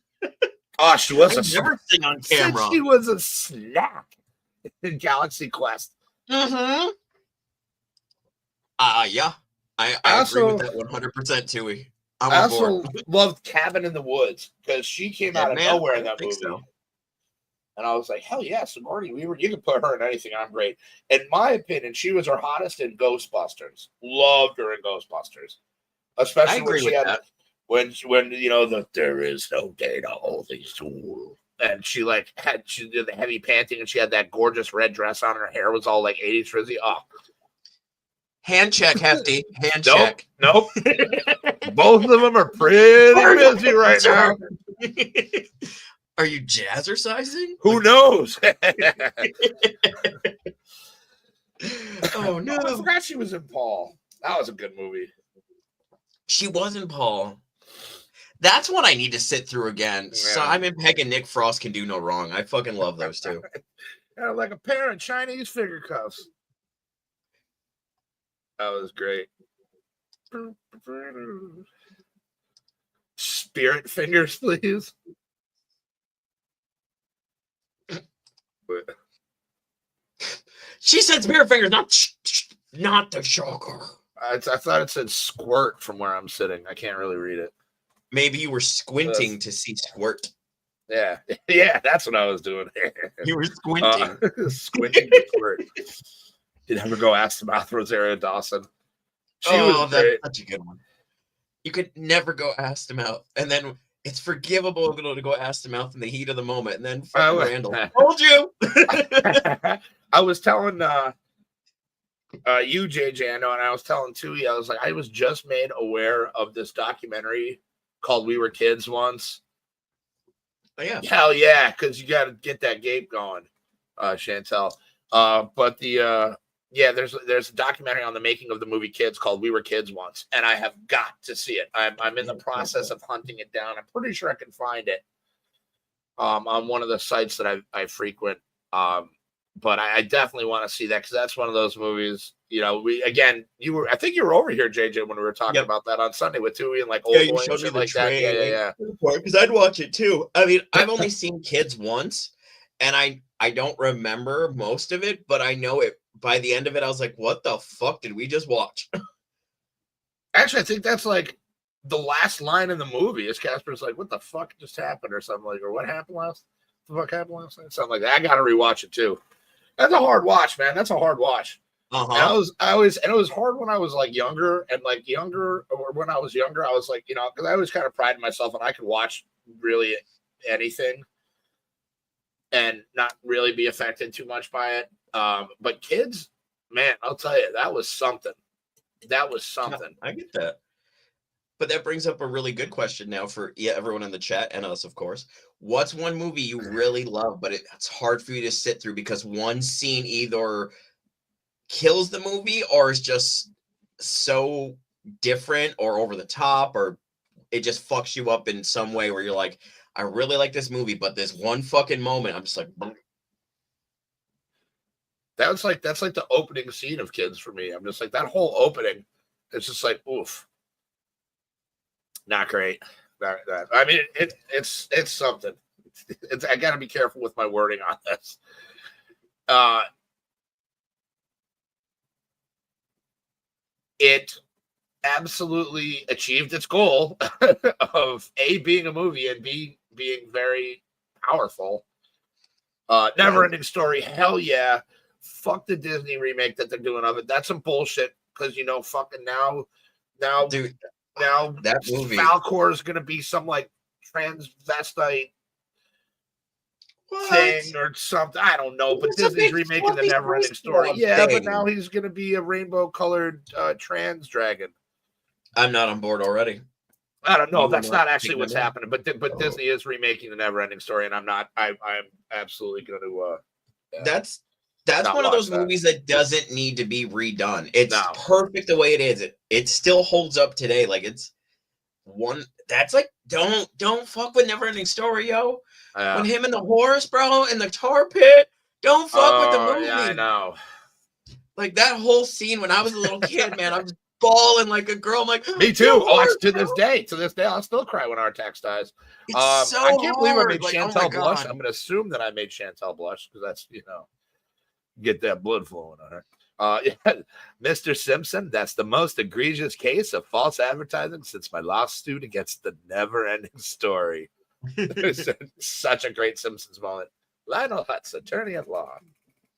Oh, she was never sing on camera. She was a snack in Galaxy Quest. Mm-hmm. Yeah. I agree with that 100%, Tui. I also loved Cabin in the Woods because she came out of nowhere in that movie. So. And I was like, hell yeah, Sigourney Weaver, you can put her in anything. I'm great. In my opinion, she was her hottest in Ghostbusters. Loved her in Ghostbusters. Especially when you know, there is no data, all these tools. And she did the heavy panting and she had that gorgeous red dress on. Her hair was all like 80s frizzy. Oh. Hand check, Hefty. Hand check. check. Nope. Both of them are pretty busy right now. Are you jazzercising? Who knows? Oh no! I forgot she was in Paul. That was a good movie. She was in Paul. That's one I need to sit through again. Yeah. Simon Pegg and Nick Frost can do no wrong. I fucking love those two. Yeah, like a pair of Chinese finger cuffs. That was great. Spirit fingers, please. She said spirit fingers, not the shocker. I thought it said squirt from where I'm sitting. I can't really read it. Maybe you were squinting to see squirt. Yeah, that's what I was doing. You were squinting. Squinting to squirt. You'd never go ask the mouth Rosario Dawson. That's such a good one. You could never go ask them out, and then it's forgivable to go ask them out in the heat of the moment, and then Randall told you. I was telling you, JJ, I know, and I was telling Tui, I was like, I was just made aware of this documentary called "We Were Kids Once." Oh yeah, hell yeah, because you got to get that gape going, Chantel. But there's a documentary on the making of the movie Kids called "We Were Kids Once," and I have got to see it. I'm in the process of hunting it down. I'm pretty sure I can find it on one of the sites that I frequent. But I definitely want to see that because that's one of those movies. You know, I think you were over here, JJ, when we were talking about that on Sunday with Tui and like Old Boy and shit like that. Yeah. Because I'd watch it too. I mean, I've only seen Kids once, and I don't remember most of it, but I know it. By the end of it, I was like, what the fuck did we just watch? Actually, I think that's like the last line in the movie is Casper's like, what the fuck just happened or something like, or what happened last? The fuck happened last night? Something like that. I got to rewatch it too. That's a hard watch, man. That's a hard watch. Uh-huh. And it was hard when I was like younger, or when I was younger, I was like, you know, because I always kind of prided myself and I could watch really anything and not really be affected too much by it. But Kids, man, I'll tell you, that was something. I get that. But that brings up a really good question now for everyone in the chat and us, of course. What's one movie you really love, but it's hard for you to sit through because one scene either kills the movie or is just so different or over the top, or it just fucks you up in some way where you're like, I really like this movie, but this one fucking moment, I'm just like, that's like the opening scene of Kids for me. I'm just like, that whole opening, it's just like, oof. Not great. I mean, it's something. I got to be careful with my wording on this. It absolutely achieved its goal of A, being a movie, and B, being very powerful. Never-ending story. Hell yeah. Fuck the Disney remake that they're doing of it. That's some bullshit because, you know, fucking now, dude. Now that movie Falcor is going to be some like transvestite thing or something. I don't know, but Disney's remaking the Neverending Story. Yeah, but now he's going to be a rainbow-colored trans dragon. I'm not on board already. I don't know. That's not actually what's happening, but Disney is remaking the Neverending Story, and I'm absolutely going to. That's one of those movies that doesn't need to be redone. It's perfect the way it is. It still holds up today. Like it's one that's like don't fuck with Neverending Story, yo. When him and the horse, bro, in the tar pit, don't fuck with the movie. Yeah, I know. Like that whole scene when I was a little kid, man, I'm just bawling like a girl. I'm like, me too. To this day, I'll still cry when Artax dies. It's so I can't believe I made like, Chantel blush. I'm going to assume that I made Chantel blush because that's get that blood flowing on her. Mr. Simpson, that's the most egregious case of false advertising since my lawsuit against the Neverending Story. Such a great Simpsons moment. Lionel Hutz, attorney at law.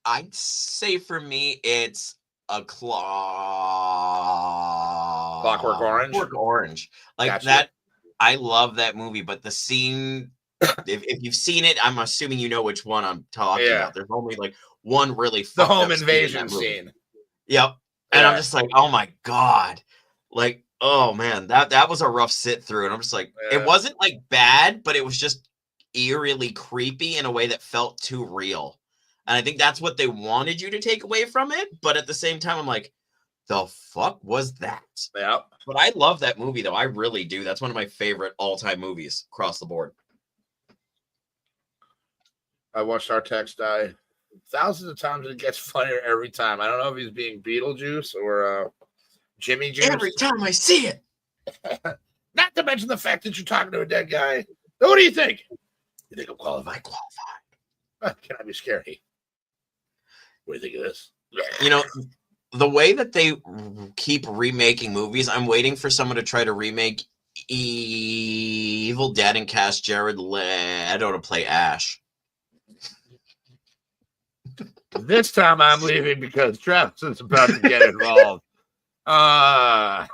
I'd say for me, it's a Clockwork Orange. Clockwork Orange, like gotcha. That. I love that movie, but the scene. if you've seen it, I'm assuming you know which one I'm talking about. There's only like one really the home invasion scene. Yep, and I'm just like, oh my god, like. Oh man, that was a rough sit through, and I'm just like, it wasn't like bad, but it was just eerily creepy in a way that felt too real. And I think that's what they wanted you to take away from it. But at the same time, I'm like, the fuck was that? Yeah. But I love that movie, though. I really do. That's one of my favorite all-time movies across the board. I watched Artax die thousands of times, and it gets funnier every time. I don't know if he's being Beetlejuice or Jimmy Juice. Every time I see it. Not to mention the fact that you're talking to a dead guy. What do you think? You think I'm qualified? Can I be scary? What do you think of this? You know, the way that they keep remaking movies, I'm waiting for someone to try to remake Evil Dead and cast Jared Leto to play Ash. This time I'm leaving because Travis is about to get involved. Oh,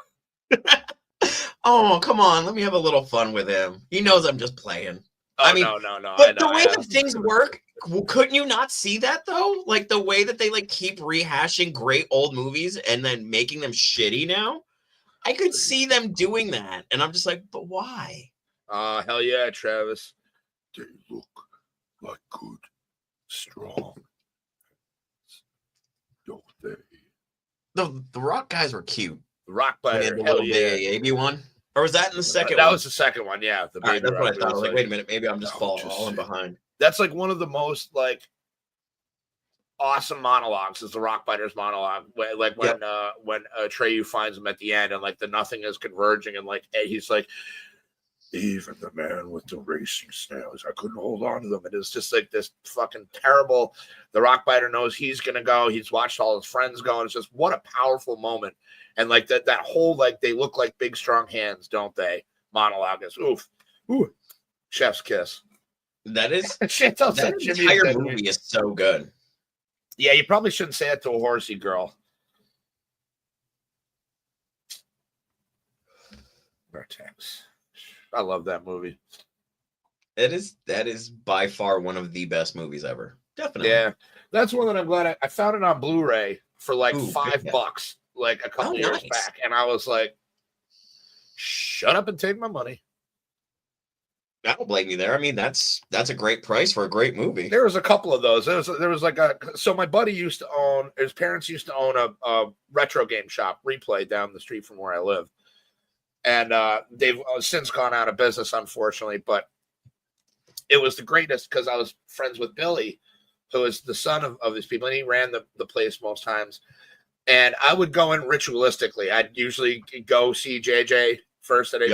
come on. Let me have a little fun with him. He knows I'm just playing. Oh, I mean, no. But the way that things work, couldn't you not see that, though? Like, the way that they, like, keep rehashing great old movies and then making them shitty now? I could see them doing that. And I'm just like, but why? Hell yeah, Travis. They look like good, strong. Don't they? The Rock guys were cute. The Rock Biter, the little baby one. Or was that in the second one? That was the second one, yeah. The baby that's what I thought. I was like, wait a minute, maybe I'm just falling behind. That's like one of the most like awesome monologues is the Rock Biter's monologue. When Atreyu finds him at the end and like the nothing is converging and like he's like, even the man with the racing snails, I couldn't hold on to them. And it's just like this fucking terrible. The Rock Biter knows he's gonna go. He's watched all his friends go, and it's just what a powerful moment. And like that whole like they look like big strong hands, don't they? Monologue is ooh, chef's kiss. That is that entire movie is so good. Yeah, you probably shouldn't say it to a horsey girl. Vertex. I love that movie. That is by far one of the best movies ever. Definitely. Yeah. That's one that I'm glad I found it on Blu-ray for like $5 like a couple years back. And I was like, shut up and take my money. I don't blame you there. I mean, that's a great price for a great movie. There was a couple of those. There was like so my buddy used to own, his parents used to own a retro game shop, Replay, down the street from where I live. And they've since gone out of business, unfortunately. But it was the greatest because I was friends with Billy, who is the son of these people, and he ran the place most times. And I would go in ritualistically. I'd usually go see JJ first at A+.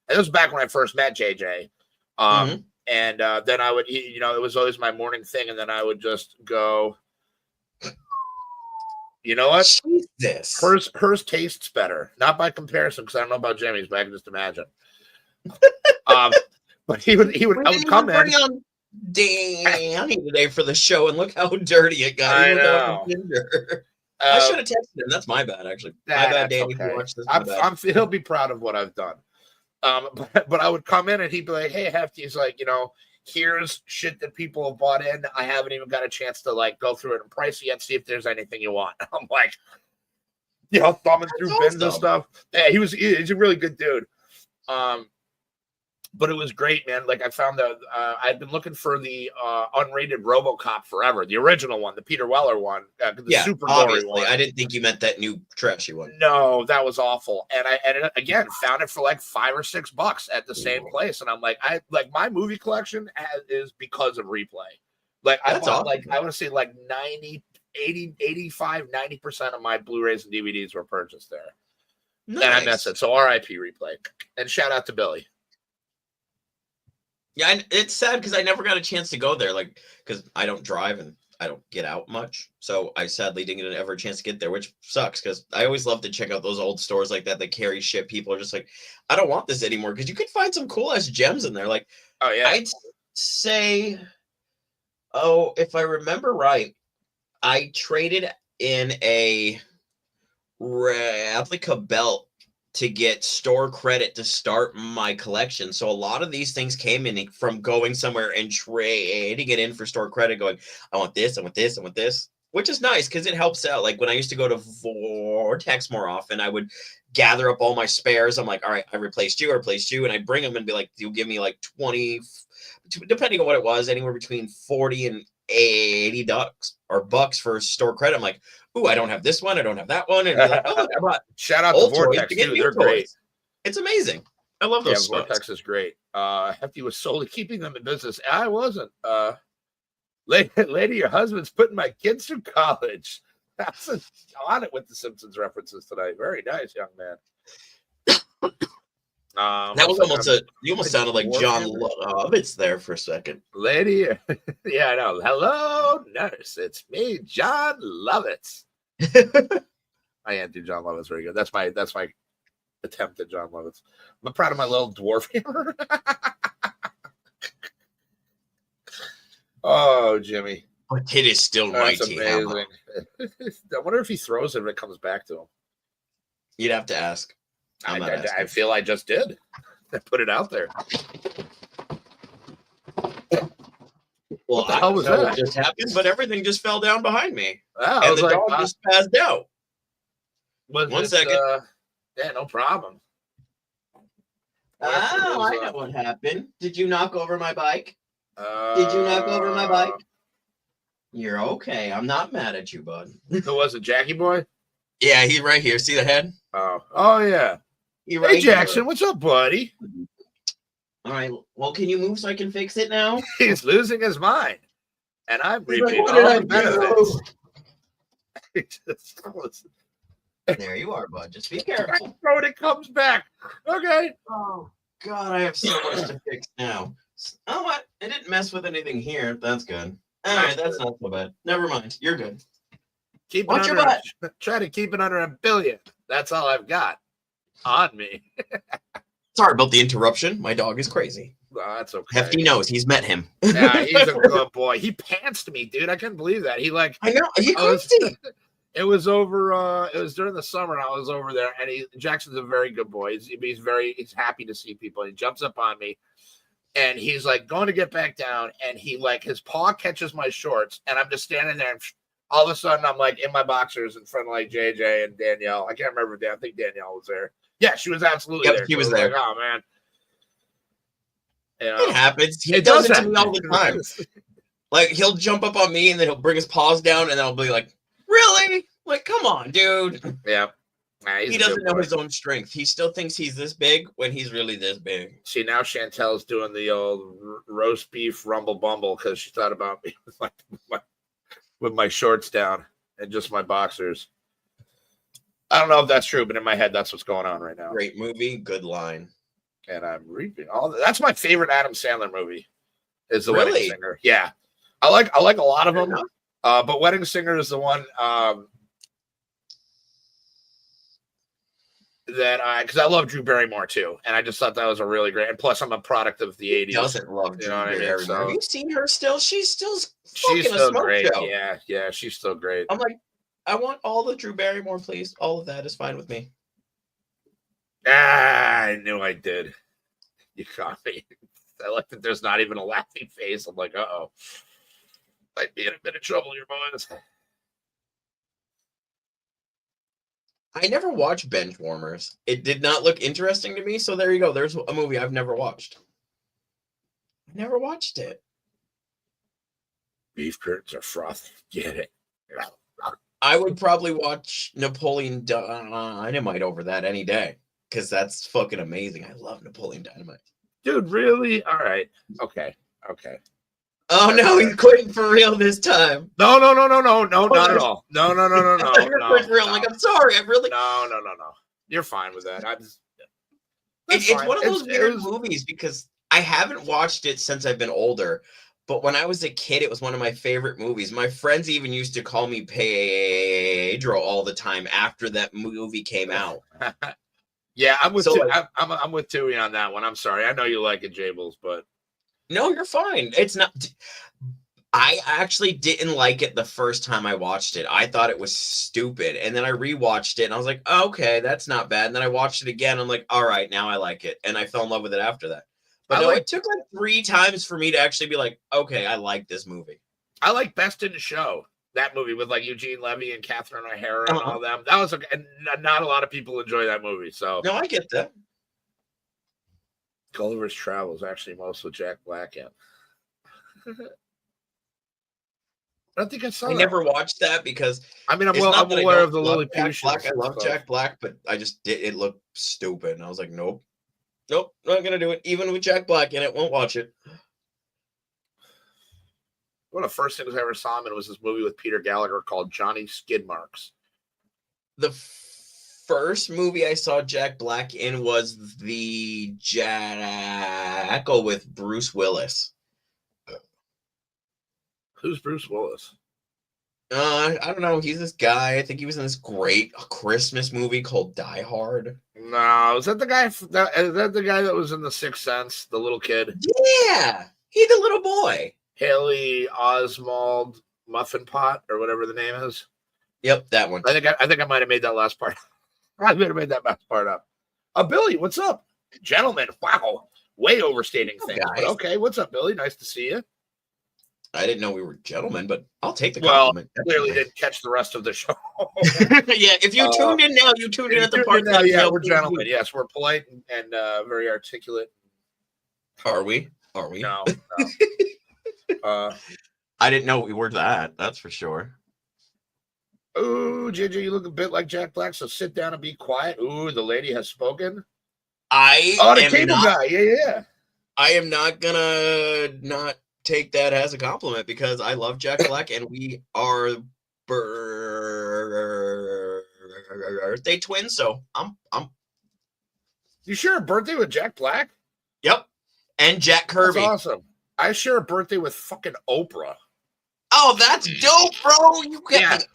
And this was back when I first met JJ. And then I would, it was always my morning thing. And then I would just go, you know what? Jesus. Hers tastes better. Not by comparison, because I don't know about Jimmy's, but I can just imagine. But I would come in. On Danny today for the show, and look how dirty it got. I know. I should have texted him. That's my bad, actually. My bad, Danny. Okay. If you watch this, he'll be proud of what I've done. But I would come in and he'd be like, "Hey, Hefty," he's like, here's shit that people have bought in. I haven't even got a chance to like go through it and price it yet, see if there's anything you want. I'm like, thumbing through bins and stuff. Yeah, he's a really good dude. But it was great, man. Like I found that I'd been looking for the unrated RoboCop forever, the original one, the Peter Weller one, the super gory one. I didn't think you meant that new trashy one. No, that was awful. And I again found it for like $5 or $6 at the same place. And I'm like, my movie collection is because of Replay. Like I bought awesome. Like I want to say like 90, 80, 85, 90% of my Blu-rays and DVDs were purchased there. Nice. And I missed it. So RIP Replay. And shout out to Billy. Yeah, it's sad because I never got a chance to go there, like, because I don't drive and I don't get out much. So I sadly didn't get ever a chance to get there, which sucks because I always love to check out those old stores like that carry shit. People are just like, I don't want this anymore because you could find some cool ass gems in there. Like, oh yeah, I'd say, if I remember right, I traded in a replica belt to get store credit to start my collection. So a lot of these things came in from going somewhere and trading it in for store credit, going, I want this, I want this, I want this, which is nice because it helps out. Like when I used to go to Vortex more often, I would gather up all my spares. I'm like, all right, I replaced you, and I'd bring them and be like, you give me like 20, depending on what it was, anywhere between 40 and $80 for store credit. I'm like, ooh, I don't have this one, I don't have that one, and like, I bought shout out to Vortex too. They're great. It's amazing. I love those. Yeah, Vortex is great. Hefty was solely keeping them in business. I wasn't. Lady, your husband's putting my kids through college. That's on it with the Simpsons references tonight. Very nice, young man. That was almost you almost sounded like John Lovitz there for a second. Lady, yeah, I know. Hello, nurse. It's me, John Lovitz. I can't do John Lovitz very good. That's my attempt at John Lovitz. I'm proud of my little dwarf here. Oh, Jimmy. But it is still mighty. Amazing. I wonder if he throws it when it comes back to him. You'd have to ask. I feel I just did. I put it out there. Well, I don't know what just happened, but everything just fell down behind me. Oh, and the dog just passed out. One second. Yeah, no problem. Oh, I know what happened. Did you knock over my bike? Did you knock over my bike? You're okay. I'm not mad at you, bud. Who was it, Jackie Boy? Yeah, he's right here. See the head? Oh yeah. Hey, Jackson, what's up, buddy? All right. Well, can you move so I can fix it now? He's losing his mind, and I'm reaping all the benefits. There you are, bud. Just be careful. When it comes back. Okay. Oh God, I have so much to fix now. Oh, what? It didn't mess with anything here. That's good. All right, that's not so bad. Never mind. You're good. Watch your butt. Try to keep it under $1 billion. That's all I've got on me. Sorry about the interruption. My dog is crazy. Oh, that's okay. Hefty knows. He's met him. Yeah, he's a good boy. He pantsed me, dude. I couldn't believe that. He I know. He crazy. It was over. It was during the summer. I was over there, and Jackson's a very good boy. He's happy to see people. He jumps up on me, and he's like going to get back down, and his paw catches my shorts, and I'm just standing there, and all of a sudden I'm like in my boxers in front of like JJ and Danielle. I can't remember. I think Danielle was there. Yeah, she was absolutely there. She was there. Like, oh man, it happens. He does it to me all the time. Like he'll jump up on me, and then he'll bring his paws down, and then I'll be like, "Really? Like, come on, dude." Yeah. He doesn't know his own strength. He still thinks he's this big when he's really this big. See, now Chantel's doing the old roast beef rumble bumble because she thought about me with my shorts down and just my boxers. I don't know if that's true, but in my head, that's what's going on right now. Great movie, good line. And I'm reaping all that. That's my favorite Adam Sandler movie. Is The Wedding Singer? Yeah, I like a lot of them, but Wedding Singer is the one. Because I love Drew Barrymore too, and I just thought that was a really great. And plus, I'm a product of the '80s. Doesn't love Drew Barrymore. So, have you seen her still? She's still great. Show. Yeah, she's still great. I'm like, I want all the Drew Barrymore, please. All of that is fine with me. I knew I did. You caught me. I like that there's not even a laughing face. I'm like, uh-oh. Might be in a bit of trouble here, boys. I never watched Benchwarmers. It did not look interesting to me, so there you go. There's a movie I've never watched. I never watched it. Beef curtains are frothy. Get it. I would probably watch Napoleon Dynamite over that any day, because that's fucking amazing. I love Napoleon Dynamite. Dude, really? All right. Okay. Oh no, he's quitting for real this time. No, not at all. No. You're quitting for real. I'm like, I'm sorry. I really. No. You're fine with that. It's one of those weird movies because I haven't watched it since I've been older. But when I was a kid, it was one of my favorite movies. My friends even used to call me Pedro all the time after that movie came out. Yeah, I'm with I'm with Tui on that one. I'm sorry. I know you like it, Jables, but no, you're fine. It's not. I actually didn't like it the first time I watched it. I thought it was stupid. And then I rewatched it and I was like, oh, okay, that's not bad. And then I watched it again. I'm like, all right, now I like it. And I fell in love with it after that. But it took like 3 times for me to actually be like, okay, I like this movie. I like Best in Show. That movie with like Eugene Levy and Catherine O'Hara and all them. That was and not a lot of people enjoy that movie. So no, I get that. Gulliver's Travels actually most with Jack Black in. I don't think I saw that. I never watched that because I'm aware of the Lily Peters. I love Jack Black, but I just it looked stupid. And I was like, nope, not gonna do it. Even with Jack Black in it, won't watch it. One of the first things I ever saw him in was this movie with Peter Gallagher called Johnny Skid Marks. The first movie I saw Jack Black in was the Jackal with Bruce Willis. Who's Bruce Willis? I don't know. He's this guy. I think he was in this great Christmas movie called Die Hard. No, is that the guy? Is that the guy that was in The Sixth Sense? The little kid? Yeah, he's the little boy. Haley Oswald Muffin Pot or whatever the name is. Yep, that one. I think I might have made that last part. I might have made that last part up. Billy, what's up, gentlemen? Wow, way overstating things. But okay, what's up, Billy? Nice to see you. I didn't know we were gentlemen, but I'll take the compliment. Well, clearly didn't catch the rest of the show. Yeah, if you tuned in now, you tuned in at the part. Yeah, we're gentlemen. Yes, we're polite and very articulate. Are we? No. I didn't know we were that. That's for sure. Ooh, JJ, you look a bit like Jack Black, so sit down and be quiet. Ooh, the lady has spoken. The cable guy. Yeah. I am not gonna not take that as a compliment because I love Jack Black and we are birthday twins. So I'm. You share a birthday with Jack Black? Yep, and Jack Kirby. That's awesome. I share a birthday with fucking Oprah. Oh, that's dope, bro! You get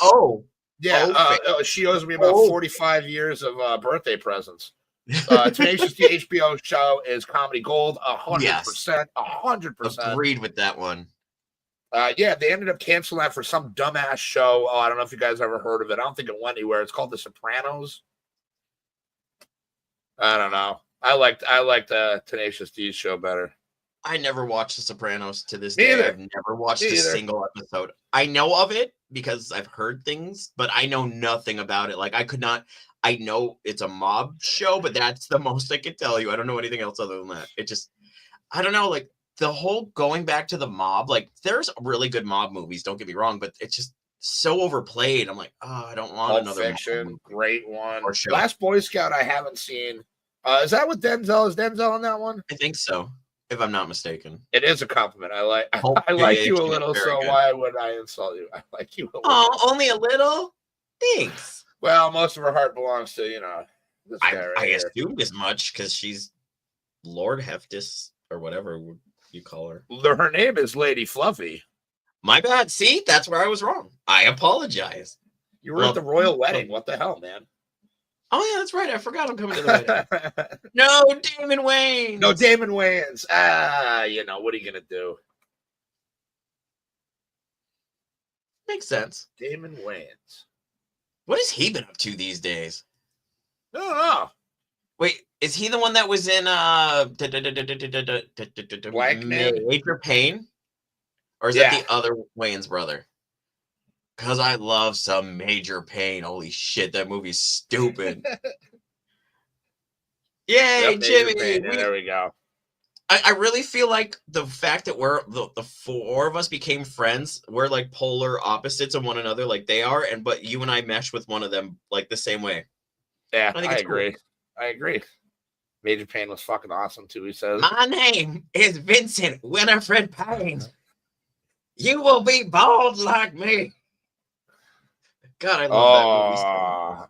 she owes me about 45 years of birthday presents. Tenacious D HBO show is comedy gold, 100%, 100%. Agreed with that one. They ended up canceling that for some dumbass show. I don't know if you guys ever heard of it. I don't think it went anywhere. It's called The Sopranos. I don't know. I liked Tenacious D's show better. I never watched The Sopranos to this day. I've never watched a single episode. I know of it because I've heard things, but I know nothing about it. Like I know it's a mob show, but that's the most I can tell you. I don't know anything else other than that. It just, I don't know, like the whole going back to the mob, like there's really good mob movies, don't get me wrong, but it's just so overplayed. I'm like, oh, I don't want another Fiction, great one. Last Boy Scout I haven't seen. Is that with Denzel? Is Denzel on that one? I think so, if I'm not mistaken. It is a compliment. I like you a little, so good. Why would I insult you? I like you a little. Oh, only a little? Thanks. Well, most of her heart belongs to, this guy right I here. assumed as much because she's Lord Heftis or whatever you call her. Her name is Lady Fluffy. My bad. See, that's where I was wrong. I apologize. You were at the royal wedding. What the hell, man? Oh, yeah, that's right. I forgot I'm coming to the wedding. No, Damon Wayans. No, Damon Wayans. What are you going to do? Makes sense. Damon Wayans. What has he been up to these days? I don't know. Wait, is he the one that was in Blank Man? Major Payne? Or is that the other Wayne's brother? Because I love some Major Payne. Holy shit, that movie's stupid. Yay, Jimmy! There we go. I really feel like the fact that we're the four of us became friends, we're like polar opposites of one another, like they are, but you and I mesh with one of them like the same way. Yeah, I agree. Cool. I agree. Major Payne was fucking awesome too. He says, "My name is Vincent Winifred Payne. You will be bald like me." God, I love that movie so much.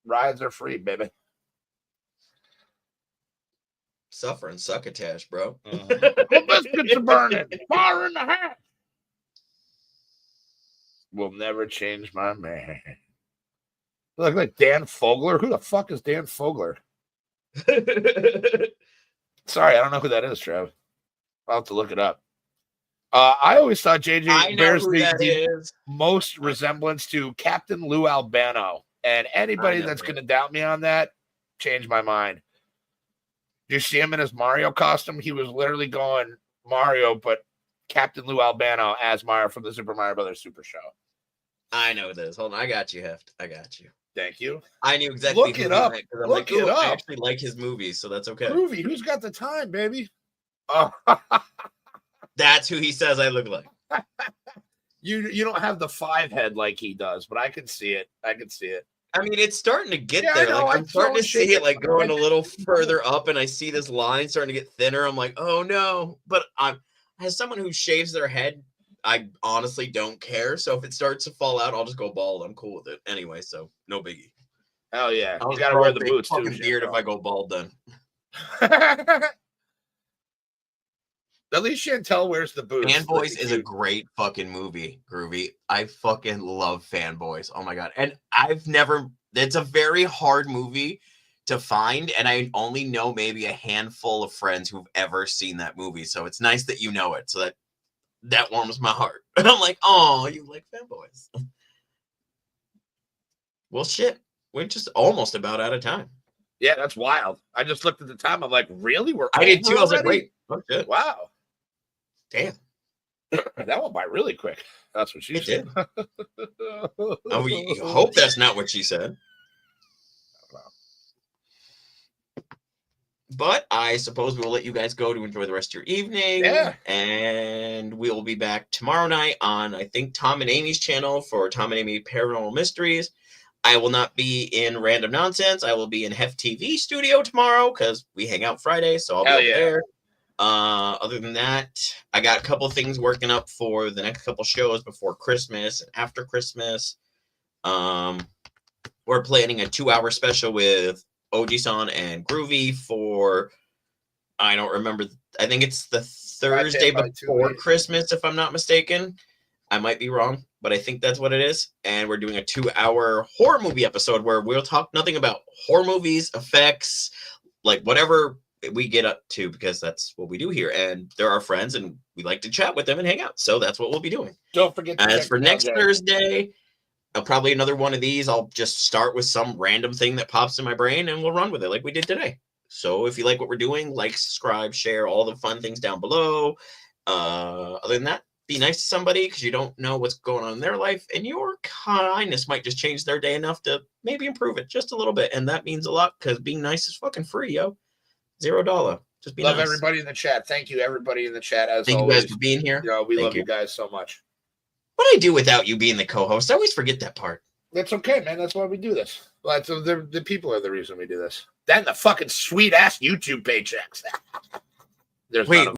Rides are free, baby. Suffer and succotash, bro. Biscuits are burning. Fire in the hat. Will never change my man. Look like Dan Fogler. Who the fuck is Dan Fogler? Sorry, I don't know who that is, Trev. I'll have to look it up. I always thought JJ bears the most resemblance to Captain Lou Albano. And anybody that's going to doubt me on that, change my mind. Did you see him in his Mario costume? He was literally going Mario, but Captain Lou Albano as Mario from the Super Mario Brothers Super Show. I know this. Hold on. I got you, Heft. I got you. Thank you. I knew exactly. Look it up. Look it up. I actually like his movies, so that's okay. Groovy. Who's got the time, baby? That's who he says I look like. You don't have the 5 head like he does, but I can see it. I mean, it's starting to get there. Like, I'm starting to see it like going a little further up, and I see this line starting to get thinner. I'm like, oh no. But as someone who shaves their head, I honestly don't care. So if it starts to fall out, I'll just go bald. I'm cool with it anyway. So no biggie. Hell yeah. You gotta wear the boots too. Beard if I go bald then. At least Chantel wears the boots. Fanboys is a great fucking movie, Groovy. I fucking love Fanboys. Oh my god. And it's a very hard movie to find, and I only know maybe a handful of friends who've ever seen that movie. So it's nice that you know it. So that warms my heart. And I'm like, oh, you like Fanboys. Well, shit. We're just almost about out of time. Yeah, that's wild. I just looked at the time. I'm like, really? I did too. I was like, wait. Oh, shit. Wow. Damn. That went by really quick. That's what she said. We hope that's not what she said. But I suppose we will let you guys go to enjoy the rest of your evening. Yeah. And we will be back tomorrow night on, I think, Tom and Amy's channel for Tom and Amy Paranormal Mysteries. I will not be in Random Nonsense. I will be in Hef TV studio tomorrow because we hang out Friday, so I'll be there. Other than that, I got a couple things working up for the next couple shows before Christmas and after Christmas. We're planning a 2-hour special with Oji-san and Groovy for, I don't remember, I think it's the Thursday before Christmas, if I'm not mistaken. I might be wrong, but I think that's what it is. And we're doing a 2-hour horror movie episode where we'll talk nothing about horror movies, effects, like whatever we get up to, because that's what we do here. And they're our friends, and we like to chat with them and hang out. So that's what we'll be doing. Don't forget to as for next Thursday, probably another one of these. I'll just start with some random thing that pops in my brain, and we'll run with it like we did today. So if you like what we're doing, like, subscribe, share, all the fun things down below. Other than that, be nice to somebody, because you don't know what's going on in their life, and your kindness might just change their day enough to maybe improve it just a little bit. And that means a lot, because being nice is fucking free, yo. $0. Just be nice. Love everybody in the chat. Thank you, everybody in the chat. As Thank always, you guys for being here. We love you guys so much. What do I do without you being the co-host? I always forget that part. That's okay, man. That's why we do this. Well, the people are the reason we do this. Then the fucking sweet ass YouTube paychecks. There's